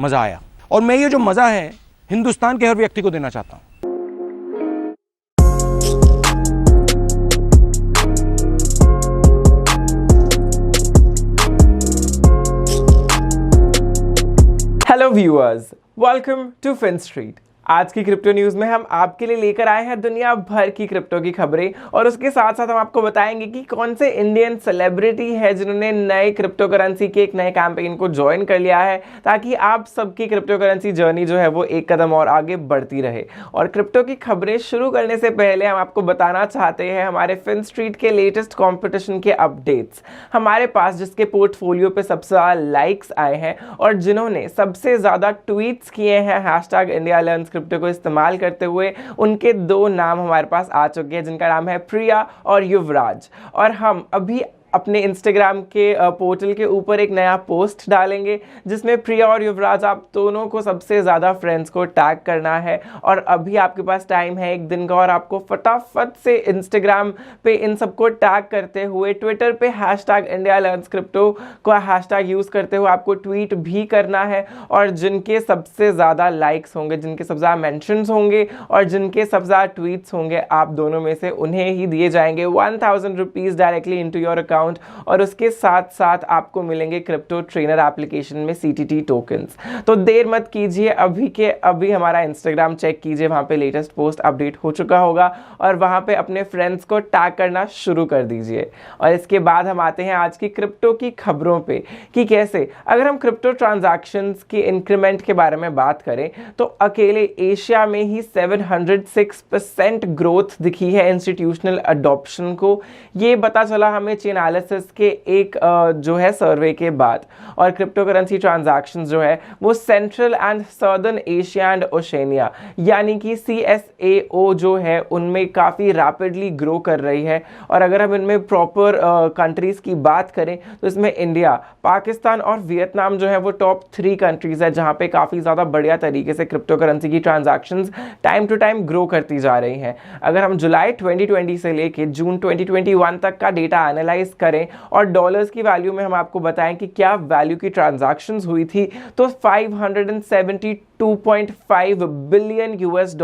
मज़ा आया। और मैं ये जो मज़ा है हिंदुस्तान के हर व्यक्ति को देना चाहता हूँ। Hello viewers, welcome to Fin Street. आज की क्रिप्टो न्यूज़ में हम आपके लिए लेकर आए हैं दुनिया भर की क्रिप्टो की खबरें, और उसके साथ साथ हम आपको बताएंगे कि कौन से इंडियन सेलिब्रिटी है जिन्होंने नए क्रिप्टो करेंसी के एक नए कैंपेन को ज्वाइन कर लिया है, ताकि आप सबकी क्रिप्टो करेंसी जर्नी जो है वो एक कदम और आगे बढ़ती रहे। और क्रिप्टो की खबरें शुरू करने से पहले हम आपको बताना चाहते हैं हमारे फिन स्ट्रीट के लेटेस्ट कॉम्पिटिशन के अपडेट्स। हमारे पास जिसके पोर्टफोलियो पे सबसे ज़्यादा लाइक्स आए हैं और जिन्होंने सबसे ज़्यादा ट्वीट्स किए हैं हैशटैग इंडिया लर्न्स क्रिप्टो को इस्तेमाल करते हुए, उनके दो नाम हमारे पास आ चुके हैं, जिनका नाम है प्रिया और युवराज। और हम अभी अपने इंस्टाग्राम के पोर्टल के ऊपर एक नया पोस्ट डालेंगे जिसमें प्रिया और युवराज आप दोनों को सबसे ज़्यादा फ्रेंड्स को टैग करना है। और अभी आपके पास टाइम है एक दिन का, और आपको फटाफट से इंस्टाग्राम पे इन सबको टैग करते हुए ट्विटर पे हैशटैग इंडिया लर्न्स क्रिप्टो का हैशटैग यूज़ करते हुए आपको ट्वीट भी करना है। और जिनके सबसे ज़्यादा लाइक्स होंगे, जिनके सबसे ज़्यादा मेंशंस होंगे और जिनके सबसे ज़्यादा ट्वीट्स होंगे, आप दोनों में से उन्हें ही दिए जाएंगे 1000 rupees directly into your account. और उसके साथ साथ आपको मिलेंगे क्रिप्टो ट्रेनर एप्लीकेशन में CTT टोकन्स। तो देर मत कीजिए, अभी के अभी हमारा इंस्टाग्राम चेक कीजिए, वहां पे लेटेस्ट पोस्ट अपडेट हो चुका होगा, और वहां पे अपने फ्रेंड्स को टैग करना शुरू कर दीजिए। और इसके बाद हम आते हैं आज की क्रिप्टो की खबरों पे कि कैसे अगर हम क्रिप्टो ट्रांजैक्शंस के इंक्रीमेंट के बारे में बात करें तो अकेले एशिया में ही 706% ग्रोथ दिखी है इंस्टीट्यूशनल अडॉप्शन को। ये पता चला हमें चेन एनालिसिस के एक जो है सर्वे के बाद। और क्रिप्टो करेंसी ट्रांजैक्शंस जो है वो central and southern Asia and Oceania यानी कि CSAO जो है उनमें काफ़ी रैपिडली ग्रो कर रही है। और अगर हम इनमें प्रॉपर कंट्रीज़ की बात करें तो इसमें इंडिया, पाकिस्तान और वियतनाम जो है वो टॉप 3 कंट्रीज़ है जहाँ पे काफ़ी ज़्यादा बढ़िया तरीके से क्रिप्टो करेंसी की transactions time to time grow करती जा रही हैं। अगर हम जुलाई 2020 से लेके जून 2021 तक का डेटा एनालाइज करें और डॉलर्स की वैल्यू में हम आपको बताएं कि क्या वैल्यू की ट्रांजैक्शंस हुई थी, तो 572.5 billion $US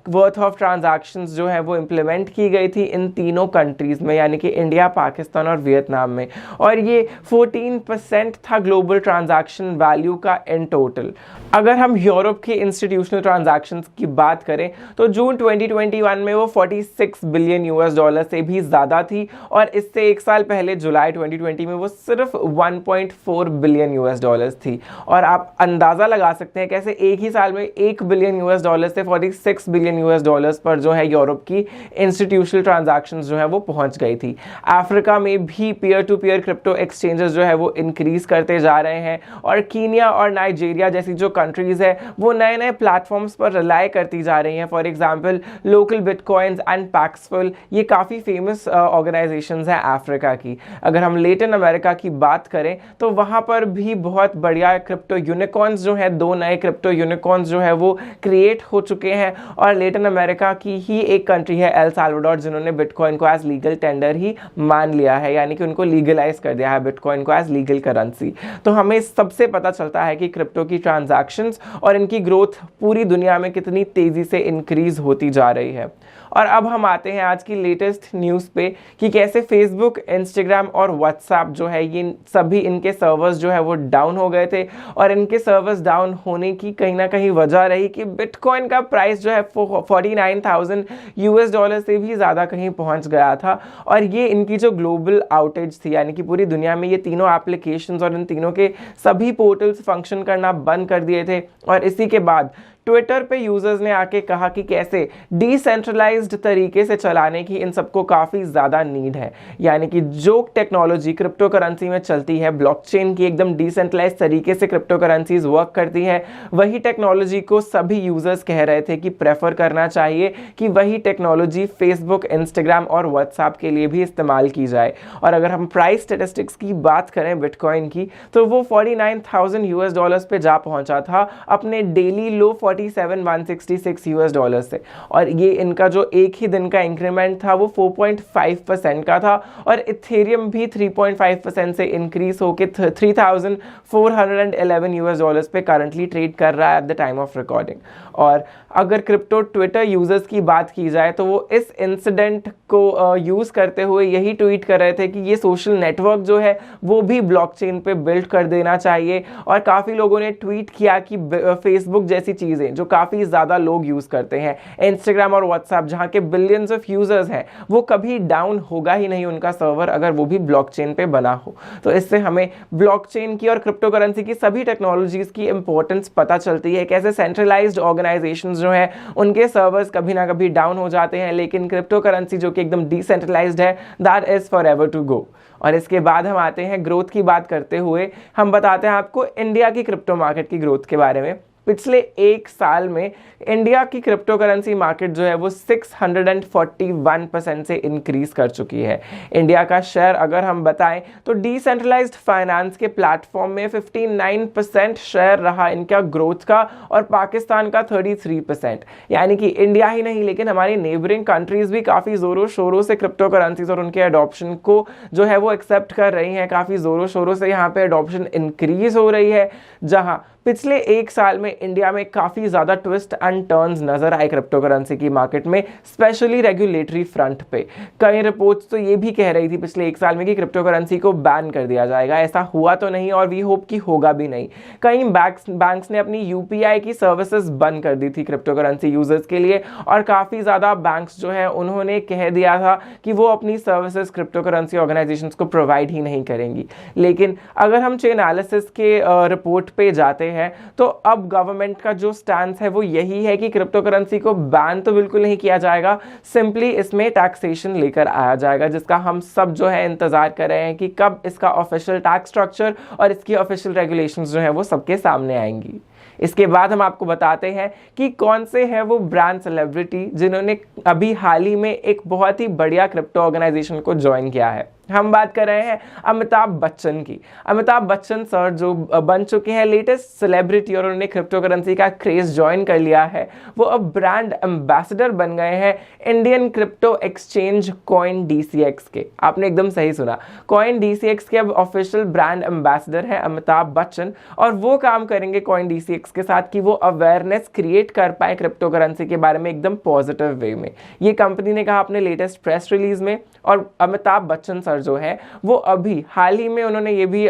worth of transactions जो है वो इंप्लीमेंट की गई थी इन तीनों कंट्रीज में, यानी कि इंडिया, पाकिस्तान और वियतनाम में। और ये 14% था ग्लोबल ट्रांजैक्शन वैल्यू का इन टोटल। अगर हम यूरोप के इंस्टीट्यूशनल ट्रांजैक्शंस की बात करें तो जून 2021 में वो 46 बिलियन $, से भी ज़्यादा थी, और इससे एक साल पहले जुलाई 2020 में वो सिर्फ 1.4 बिलियन $, थी। और आप अंदाज़ा लगा सकते हैं कैसे एक ही साल में 1 बिलियन $, से 46 बिलियन $, पर जो है यूरोप की इंस्टीट्यूशनल ट्रांजैक्शंस जो है वो पहुंच गई थी। अफ्रीका में भी peer to peer crypto exchanges जो है वो इंक्रीज करते जा रहे हैं, और कीनिया और नाइजीरिया जैसी जो कंट्रीज़ है वो नए नए प्लेटफॉर्म्स पर रिलाय करती जा रही हैं। For example local bitcoins and Paxful, ये काफ़ी फेमस ऑर्गेनाइजेशंस हैं अफ्रीका की। अगर हम लेटिन अमेरिका की बात करें तो वहाँ पर भी बहुत बढ़िया क्रिप्टो यूनिकॉर्न्स जो है, 2 नए क्रिप्टो यूनिकॉर्न्स जो है वो क्रिएट हो चुके हैं। और लेटिन अमेरिका की ही एक कंट्री है एल साल्वाडोर, जिन्होंने बिटकॉइन को एज लीगल टेंडर ही मान लिया है, यानी कि उनको लीगलाइज कर दिया है बिटकॉइन को एज लीगल करेंसी। तो हमें सबसे पता चलता है कि क्रिप्टो की ट्रांजैक्शंस और इनकी ग्रोथ पूरी दुनिया में कितनी तेज़ी से इंक्रीज होती जा रही है। और अब हम आते हैं आज की लेटेस्ट न्यूज़ पे कि कैसे फेसबुक, इंस्टाग्राम और व्हाट्सएप जो है ये सभी इनके सर्वर्स जो है वो डाउन हो गए थे। और इनके सर्वर्स डाउन होने की कहीं ना कहीं वजह रही कि बिटकॉइन का प्राइस जो है 49,000 $, से भी ज़्यादा कहीं पहुंच गया था। और ये इनकी जो ग्लोबल आउटेज थी, यानी कि पूरी दुनिया में ये तीनों एप्लीकेशंस और इन तीनों के सभी पोर्टल्स फंक्शन करना बंद कर दिए थे। और इसी के बाद ट्विटर पे यूजर्स ने आके कहा कि कैसे डिसेंट्रलाइज्ड तरीके से चलाने की इन सबको काफ़ी ज़्यादा नीड है, यानी कि जो टेक्नोलॉजी क्रिप्टो करेंसी में चलती है, ब्लॉकचेन की एकदम डिसेंट्रलाइज्ड तरीके से क्रिप्टो करेंसीज वर्क करती है, वही टेक्नोलॉजी को सभी यूजर्स कह रहे थे कि प्रेफर करना चाहिए कि वही टेक्नोलॉजी फेसबुक, इंस्टाग्राम और व्हाट्सएप के लिए भी इस्तेमाल की जाए। और अगर हम प्राइस स्टेटिस्टिक्स की बात करें बिटकॉइन की, तो वो $49,000 पे जा पहुंचा था अपने डेली लो $147,166 यूएस डॉलर से, और ये इनका जो एक ही दिन का इंक्रीमेंट था वो 4.5% का था, और इथेरियम भी 3.5% से इंक्रीज होकर 3,411 यूएस डॉलर्स पे करंटली ट्रेड कर रहा है at the time of recording. और अगर क्रिप्टो ट्विटर यूजर्स की बात की जाए तो वो इस इंसिडेंट को यूज करते हुए यही ट्वीट कर रहे थे कि ये सोशल नेटवर्क जो है वो भी ब्लॉकचेन पे बिल्ड कर देना चाहिए, और काफ़ी लोगों ने ट्वीट किया कि फेसबुक जैसी चीज़ें जो काफ़ी ज़्यादा लोग यूज़ करते हैं, इंस्टाग्राम और व्हाट्सएप जहाँ के बिलियंस ऑफ यूजर्स हैं, वो कभी डाउन होगा ही नहीं उनका सर्वर अगर वो भी ब्लॉकचेन पे बना हो। तो इससे हमें ब्लॉकचेन की और क्रिप्टो करेंसी की सभी टेक्नोलॉजीज की इंपॉर्टेंस पता चलती है, कैसे सेंट्रलाइज्ड ऑर्गेनाइजेशंस जो है उनके सर्वर्स कभी ना कभी डाउन हो जाते हैं, लेकिन क्रिप्टो करेंसी जो कि एकदम डिसेंट्रलाइज्ड है, that is for ever to go. और इसके बाद हम आते हैं ग्रोथ की बात करते हुए, हम बताते हैं आपको इंडिया की क्रिप्टो मार्केट की ग्रोथ के बारे में। पिछले एक साल में इंडिया की क्रिप्टो करेंसी मार्केट जो है वो 641% से इंक्रीज कर चुकी है। इंडिया का शेयर अगर हम बताएं तो डिसेंट्रलाइज्ड फाइनेंस के प्लेटफॉर्म में 59% शेयर रहा इनका ग्रोथ का, और पाकिस्तान का 33%। यानी कि इंडिया ही नहीं लेकिन हमारी नेबरिंग कंट्रीज भी काफ़ी ज़ोरों शोरों से क्रिप्टो करेंसीज और उनके अडॉप्शन को जो है वो एक्सेप्ट कर रही हैं। काफ़ी ज़ोरों शोरों से यहाँ पे अडॉप्शन इंक्रीज हो रही है, जहाँ पिछले एक साल में इंडिया में काफ़ी ज़्यादा ट्विस्ट एंड टर्न्स नजर आए क्रिप्टो करेंसी की मार्केट में, स्पेशली रेगुलेटरी फ्रंट पे। कई रिपोर्ट्स तो ये भी कह रही थी पिछले एक साल में कि क्रिप्टो करेंसी को बैन कर दिया जाएगा। ऐसा हुआ तो नहीं और वी होप कि होगा भी नहीं। कई बैंक्स ने अपनी यूपीआई की सर्विसेज बंद कर दी थी क्रिप्टो करेंसी यूजर्स के लिए, और काफ़ी ज़्यादा बैंक्स जो है उन्होंने कह दिया था कि वो अपनी सर्विसेज क्रिप्टो करेंसी ऑर्गेनाइजेशंस को प्रोवाइड ही नहीं करेंगी। लेकिन अगर हम चेन एनालिसिस के रिपोर्ट पे जाते हैं तो अब गवर्नमेंट का जो स्टैंस है वो यही है कि क्रिप्टो करेंसी को बैन तो बिल्कुल नहीं किया जाएगा, सिंपली इसमें टैक्सेशन लेकर आया जाएगा, जिसका हम सब जो है इंतजार कर रहे हैं कि कब इसका ऑफिशियल टैक्स स्ट्रक्चर और इसकी ऑफिशियल रेगुलेशंस जो है वो सबके सामने आएंगी। इसके बाद हम आपको बताते हैं कि कौन से हैं वो ब्रांड सेलिब्रिटी जिन्होंने अभी हाल ही में एक बहुत ही बढ़िया क्रिप्टो ऑर्गेनाइजेशन को ज्वाइन किया है। हम बात कर रहे हैं अमिताभ बच्चन की। अमिताभ बच्चन सर जो बन चुके हैं लेटेस्ट सेलिब्रिटी और उन्होंने क्रिप्टो करेंसी का क्रेज ज्वाइन कर लिया है, वो अब ब्रांड एम्बेसडर बन गए हैं Indian crypto exchange coin DCX के। आपने एकदम सही सुना, कॉइन डीसीएक्स के अब ऑफिशियल ब्रांड एम्बेसडर हैं अमिताभ बच्चन, और वो काम करेंगे कॉइन डीसीएक्स के साथ कि वो अवेयरनेस क्रिएट कर पाए क्रिप्टो करेंसी के बारे में एकदम पॉजिटिव वे में। ये कंपनी ने कहा अपने लेटेस्ट प्रेस रिलीज में। और अमिताभ बच्चन सर जो है वो अभी हाल ही में उन्होंने ये भी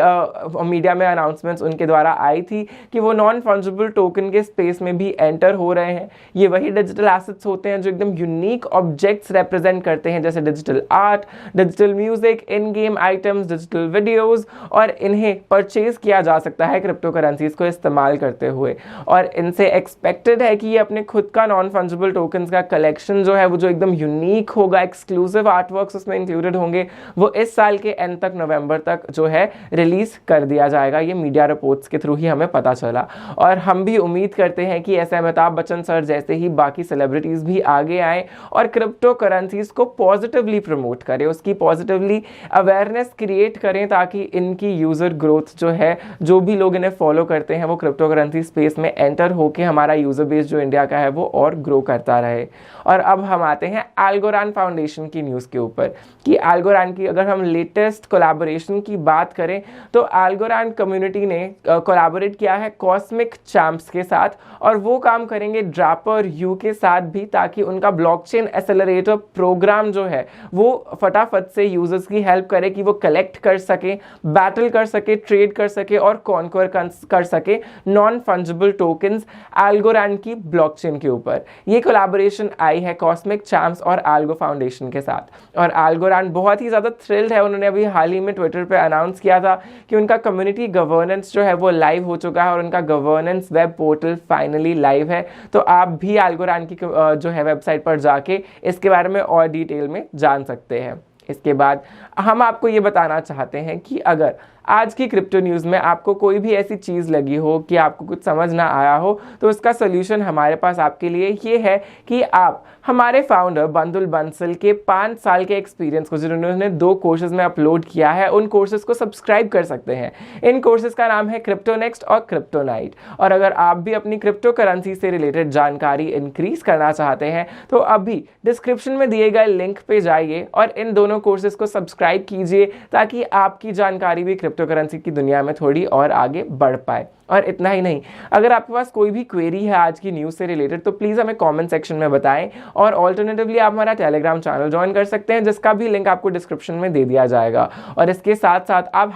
मीडिया में अनाउंसमेंट्स उनके द्वारा आई थी कि वो नॉन फंजिबल टोकन के स्पेस में भी एंटर हो रहे हैं। ये वही डिजिटल एसेट्स होते हैं जो एकदम यूनिक ऑब्जेक्ट्स रिप्रेजेंट करते हैं, जैसे डिजिटल आर्ट, डिजिटल म्यूजिक, इन गेम आइटम्स, डिजिटल वीडियोस, और इन्हें परचेज किया जा सकता है क्रिप्टो करेंसीज को इस्तेमाल करते हुए। और इनसे एक्सपेक्टेड है कि ये अपने खुद का नॉन फंजिबल टोकन्स का कलेक्शन जो है वो जो एकदम यूनिक होगा, एक्सक्लूसिव आर्टवर्क्स उसमें इंक्लूडेड होंगे, वो इस साल के एंड तक, नवंबर तक जो है रिलीज कर दिया जाएगा। ये मीडिया रिपोर्ट्स के थ्रू ही हमें पता चला, और हम भी उम्मीद करते हैं कि ऐसे अमिताभ बच्चन सर जैसे ही बाकी सेलिब्रिटीज भी आगे आए और क्रिप्टो करेंसीज को पॉजिटिवली प्रमोट करें, उसकी पॉजिटिवली अवेयरनेस क्रिएट करें, ताकि इनकी यूजर ग्रोथ जो है, जो भी लोग इन्हें फॉलो करते हैं, वो क्रिप्टो करेंसी स्पेस में एंटर होकर हमारा यूजर बेस जो इंडिया का है वो और ग्रो करता रहे। और अब हम आते हैं एल्गोरैंड फाउंडेशन की न्यूज़ के ऊपर कि एल्गोरैंड की अगर हम लेटेस्ट कोलैबोरेशन की बात करें तो एल्गोरैंड कम्युनिटी ने कोलैबोरेट किया है कॉस्मिक चैम्प्स के साथ, और वो काम करेंगे ड्रैपर यू के साथ भी, ताकि उनका ब्लॉकचेन एक्सेलरेटर प्रोग्राम जो है वो फटाफट से यूजर्स की हेल्प करे कि वो कलेक्ट कर सके, बैटल कर सके, ट्रेड कर सके और कॉन्क्वर कर सके नॉन फंजिबल टोकन्स एल्गोरैंड की ब्लॉकचेन के ऊपर। ये कोलैबोरेशन आई है कॉस्मिक चैम्प्स और एल्गो फाउंडेशन के साथ, और एल्गोरैंड बहुत ही ज़्यादा थ्रिल्ड है। उन्होंने अभी हाल ही में ट्विटर पे अनाउंस किया था कि उनका कम्युनिटी गवर्नेंस जो है वो लाइव हो चुका है और उनका governance web portal finally live है। तो आप भी एल्गोरैंड की जो है वेबसाइट पर जाके इसके बारे में और डिटेल में जान सकते हैं। इसके बाद हम आपको ये बताना चाहते हैं कि अगर आज की क्रिप्टो न्यूज़ में आपको कोई भी ऐसी चीज़ लगी हो कि आपको कुछ समझ ना आया हो, तो उसका सोल्यूशन हमारे पास आपके लिए ये है कि आप हमारे फाउंडर बंदुल बंसल के 5 साल के एक्सपीरियंस को जिन्होंने 2 कोर्सेज में अपलोड किया है, उन कोर्सेज को सब्सक्राइब कर सकते हैं। इन कोर्सेज का नाम है क्रिप्टो नेक्स्ट और क्रिप्टो नाइट। और अगर आप भी अपनी क्रिप्टो करेंसी से रिलेटेड जानकारी इंक्रीज करना चाहते हैं तो अभी डिस्क्रिप्शन में दिए गए लिंक पे जाइए और इन दोनों कोर्सेज को सब्सक्राइब कीजिए ताकि आपकी जानकारी भी क्रिप्टो करेंसी की दुनिया में थोड़ी और आगे बढ़ पाए। और इतना ही नहीं, अगर आपके पास कोई भी क्वेरी है आज की न्यूज़ से रिलेटेड तो प्लीज़ हमें कमेंट सेक्शन में बताएं, और ऑल्टरनेटिवली आप हमारा टेलीग्राम चैनल ज्वाइन कर सकते हैं जिसका भी लिंक आपको डिस्क्रिप्शन में दे दिया जाएगा। और इसके साथ साथ आप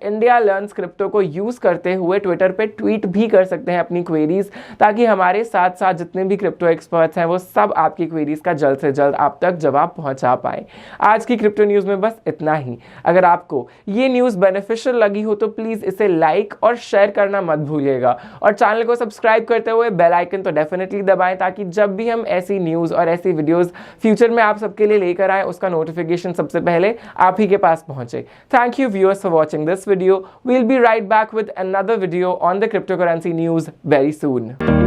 #IndiaLearnsCrypto को यूज़ करते हुए ट्विटर पे ट्वीट भी कर सकते हैं अपनी क्वेरीज, ताकि हमारे साथ साथ जितने भी क्रिप्टो एक्सपर्ट्स हैं वो सब आपकी क्वेरीज का जल्द से जल्द आप तक जवाब पहुँचा पाए। आज की क्रिप्टो न्यूज़ में बस इतना ही। अगर आपको ये न्यूज़ बेनिफिशियल लगी हो तो प्लीज़ इसे लाइक और शेयर करना मत भूलिएगा, और चैनल को सब्सक्राइब करते हुए बेल आइकन तो डेफिनेटली दबाएं ताकि जब भी हम ऐसी न्यूज़ और ऐसी वीडियोस फ्यूचर में आप सबके लिए लेकर आए उसका नोटिफिकेशन सबसे पहले आप ही के पास पहुंचे। Thank you viewers for watching this video. We will be right back with another video on the crypto currency news very soon.